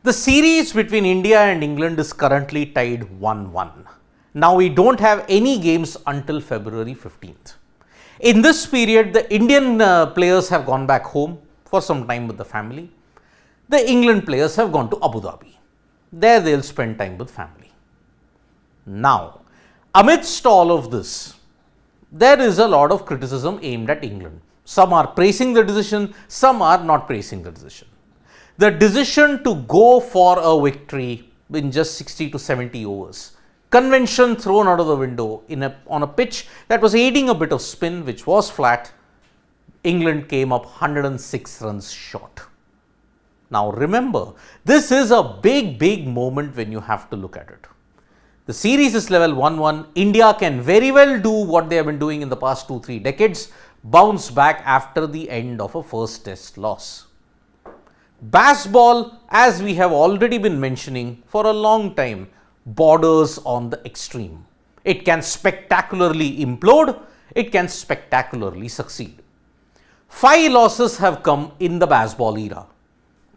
The series between India and England is currently tied 1-1. Now we don't have any games until February 15th. In this period, the Indian players have gone back home for some time with the family. The England players have gone to Abu Dhabi. There they'll spend time with family. Now, amidst all of this, there is a lot of criticism aimed at England. Some are praising the decision, some are not praising the decision. The decision to go for a victory in just 60 to 70 overs, convention thrown out of the window on a pitch that was aiding a bit of spin, which was flat, England came up 106 runs short. Now remember, this is a big moment when you have to look at it. The series is level 1-1. India can very well do what they have been doing in the past 2-3 decades, bounce back after the end of a first test loss. Baseball, as we have already been mentioning for a long time, borders on the extreme. It can spectacularly implode, it can spectacularly succeed. 5 losses have come in the baseball era.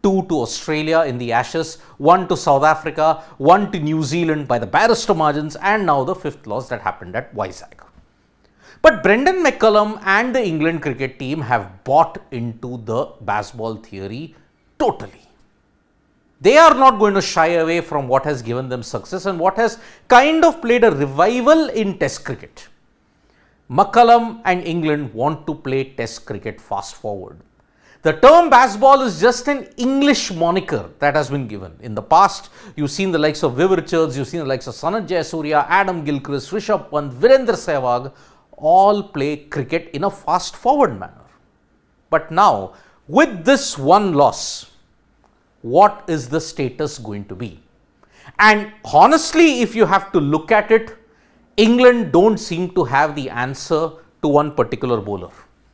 2 to Australia in the Ashes, 1 to South Africa, 1 to New Zealand by the barrister margins, and now the 5th loss that happened at AajTak. But Brendon McCullum and the England cricket team have bought into the baseball theory totally. They are not going to shy away from what has given them success and what has kind of played a revival in Test cricket. McCullum and England want to play Test cricket fast forward. The term baseball is just an English moniker that has been given. In the past, you've seen the likes of Viv Richards, you've seen the likes of Sanat Jayasuriya, Adam Gilchrist, Rishabh Pant, Virendra Sehwag, all play cricket in a fast forward manner. But now, with this one loss, what is the status going to be? And honestly, if you have to look at it, England don't seem to have the answer to one particular bowler.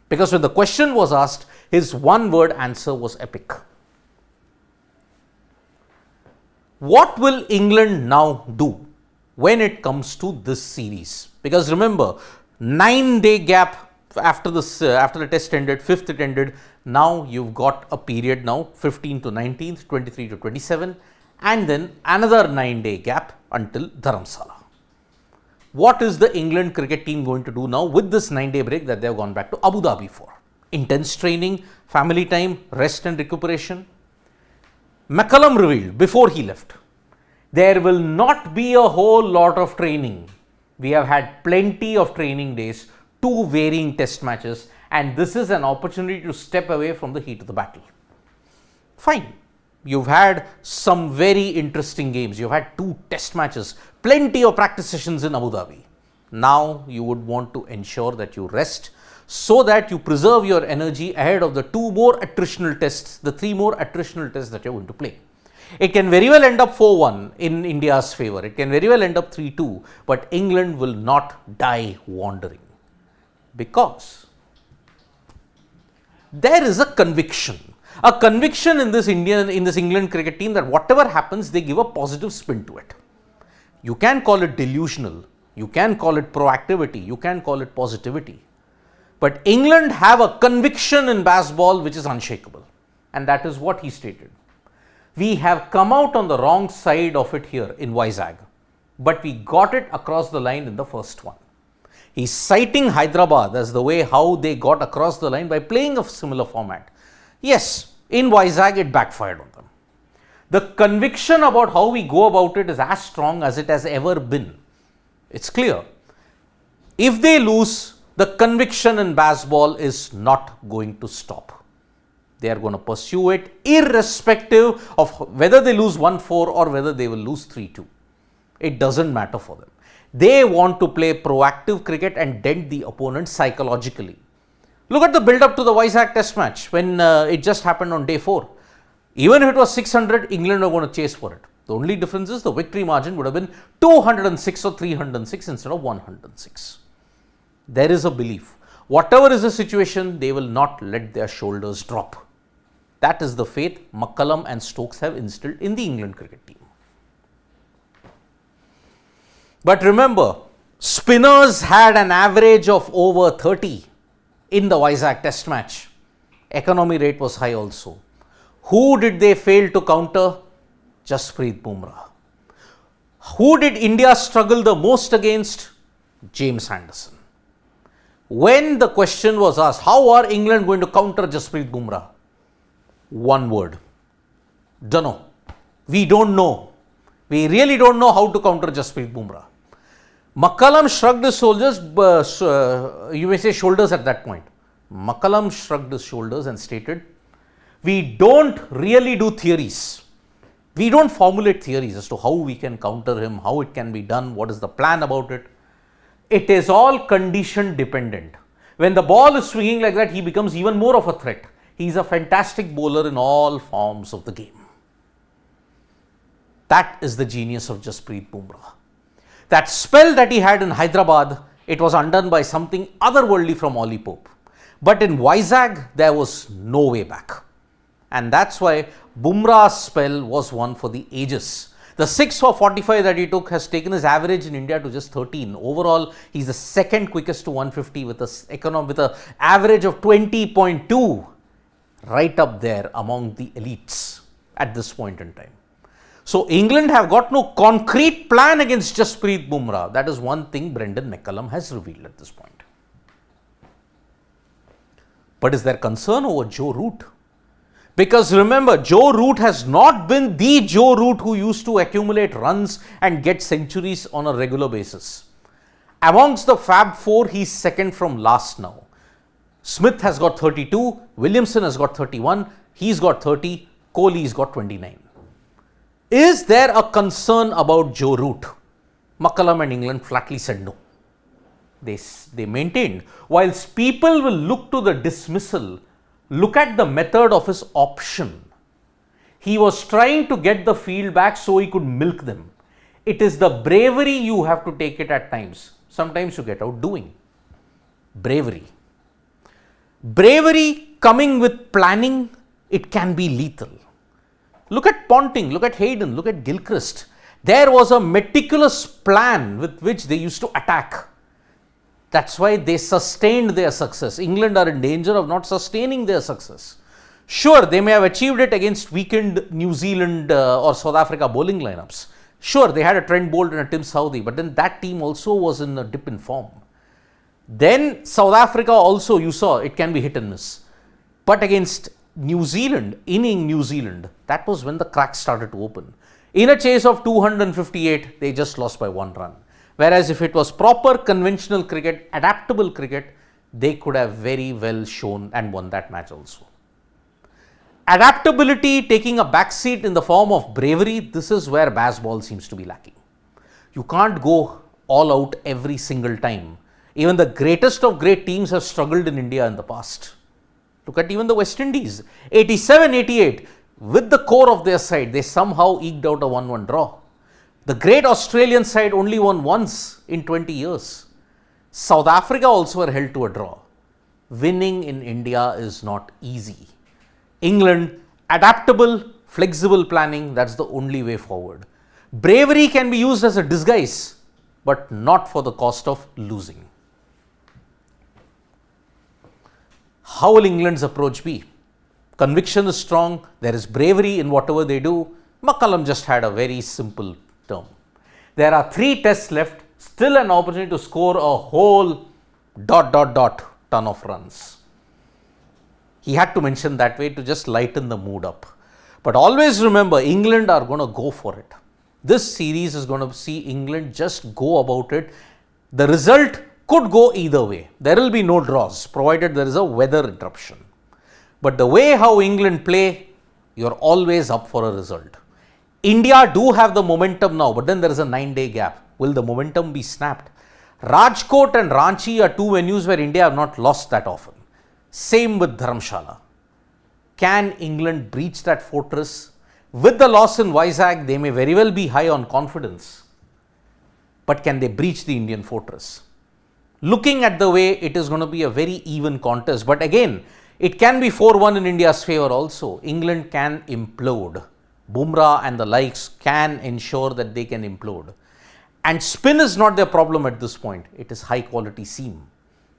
Because when the question was asked, his one-word answer was epic. What will England now do when it comes to this series? Because remember, 9-day gap after the test ended, 5th it ended. Now you've got a period now, 15th to 19th, 23 to 27, and then another 9-day gap until Dharamsala. What is the England cricket team going to do now with this 9-day break that they have gone back to Abu Dhabi for? Intense training, family time, rest and recuperation. McCullum revealed before he left, there will not be a whole lot of training. We have had plenty of training days, 2 varying test matches, and this is an opportunity to step away from the heat of the battle. Fine. You've had some very interesting games. You've had 2 test matches, plenty of practice sessions in Abu Dhabi. Now you would want to ensure that you rest so that you preserve your energy ahead of the 2 more attritional tests, the 3 more attritional tests that you're going to play. It can very well end up 4-1 in India's favour. It can very well end up 3-2, but England will not die wandering because there is a conviction in this England cricket team that whatever happens, they give a positive spin to it. You can call it delusional, you can call it proactivity, you can call it positivity. But England have a conviction in baseball which is unshakable, and that is what he stated. We have come out on the wrong side of it here in AajTak, but we got it across the line in the first one. He's citing Hyderabad as the way how they got across the line by playing a similar format. Yes, in AajTak it backfired on them. The conviction about how we go about it is as strong as it has ever been. It's clear. If they lose, the conviction in baseball is not going to stop. They are going to pursue it irrespective of whether they lose 1-4 or whether they will lose 3-2. It doesn't matter for them. They want to play proactive cricket and dent the opponent psychologically. Look at the build-up to the AajTak test match when it just happened on day 4. Even if it was 600, England are going to chase for it. The only difference is the victory margin would have been 206 or 306 instead of 106. There is a belief. Whatever is the situation, they will not let their shoulders drop. That is the faith McCullum and Stokes have instilled in the England cricket team. But remember, spinners had an average of over 30 in the AajTak test match. Economy rate was high also. Who did they fail to counter? Jasprit Bumrah. Who did India struggle the most against? James Anderson. When the question was asked, how are England going to counter Jasprit Bumrah? One word, Dunno. We don't know. We really don't know how to counter Jasprit Bumrah. McCullum shrugged his shoulders at that point. McCullum shrugged his shoulders and stated, we don't really do theories. We don't formulate theories as to how we can counter him, how it can be done, what is the plan about it. It is all condition dependent. When the ball is swinging like that, he becomes even more of a threat. He is a fantastic bowler in all forms of the game. That is the genius of Jasprit Bumrah. That spell that he had in Hyderabad, it was undone by something otherworldly from Ollie Pope. But in Vizag, there was no way back. And that's why Bumrah's spell was one for the ages. The 6 for 45 that he took has taken his average in India to just 13. Overall, he's the second quickest to 150 with an average of 20.2. Right up there among the elites at this point in time. So, England have got no concrete plan against Jasprit Bumrah. That is one thing Brendon McCullum has revealed at this point. But is there concern over Joe Root? Because remember, Joe Root has not been the Joe Root who used to accumulate runs and get centuries on a regular basis. Amongst the Fab Four, he's second from last now. Smith has got 32, Williamson has got 31, he's got 30, Kohli's got 29. Is there a concern about Joe Root? McCullum and England flatly said no. They maintained. Whilst people will look to the dismissal, look at the method of his option. He was trying to get the field back so he could milk them. It is the bravery you have to take it at times. Sometimes you get out doing. Bravery. Bravery coming with planning, it can be lethal. Look at Ponting, look at Hayden, look at Gilchrist. There was a meticulous plan with which they used to attack. That's why they sustained their success. England are in danger of not sustaining their success. Sure, they may have achieved it against weakened New Zealand or South Africa bowling lineups. Sure, they had a Trent Bolt and a Tim Southee, but then that team also was in a dip in form. Then South Africa also, you saw, it can be hit and miss. But against New Zealand, inning New Zealand, that was when the cracks started to open. In a chase of 258, they just lost by 1 run. Whereas if it was proper conventional cricket, adaptable cricket, they could have very well shown and won that match also. Adaptability taking a backseat in the form of bravery, this is where baseball seems to be lacking. You can't go all out every single time. Even the greatest of great teams have struggled in India in the past. Look at even the West Indies. 87-88, with the core of their side, they somehow eked out a 1-1 draw. The great Australian side only won once in 20 years. South Africa also were held to a draw. Winning in India is not easy. England, adaptable, flexible planning, that's the only way forward. Bravery can be used as a disguise, but not for the cost of losing. How will England's approach be? Conviction is strong, there is bravery in whatever they do. McCullum just had a very simple term. There are 3 tests left, still an opportunity to score a whole ... ton of runs. He had to mention that way to just lighten the mood up. But always remember, England are going to go for it. This series is going to see England just go about it. The result could go either way. There will be no draws, provided there is a weather interruption. But the way how England play, you're always up for a result. India do have the momentum now, but then there is a 9-day gap. Will the momentum be snapped? Rajkot and Ranchi are 2 venues where India have not lost that often. Same with Dharamshala. Can England breach that fortress? With the loss in Vizag, they may very well be high on confidence. But can they breach the Indian fortress? Looking at the way, it is going to be a very even contest. But again, it can be 4-1 in India's favour also. England can implode. Bumrah and the likes can ensure that they can implode. And spin is not their problem at this point. It is high quality seam.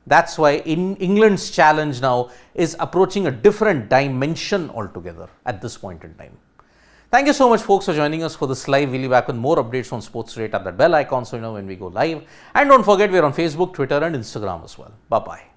That's why England's challenge now is approaching a different dimension altogether at this point in time. Thank you so much, folks, for joining us for this live. We'll be back with more updates on sports today. Tap that bell icon so you know when we go live. And don't forget, we're on Facebook, Twitter, and Instagram as well. Bye-bye.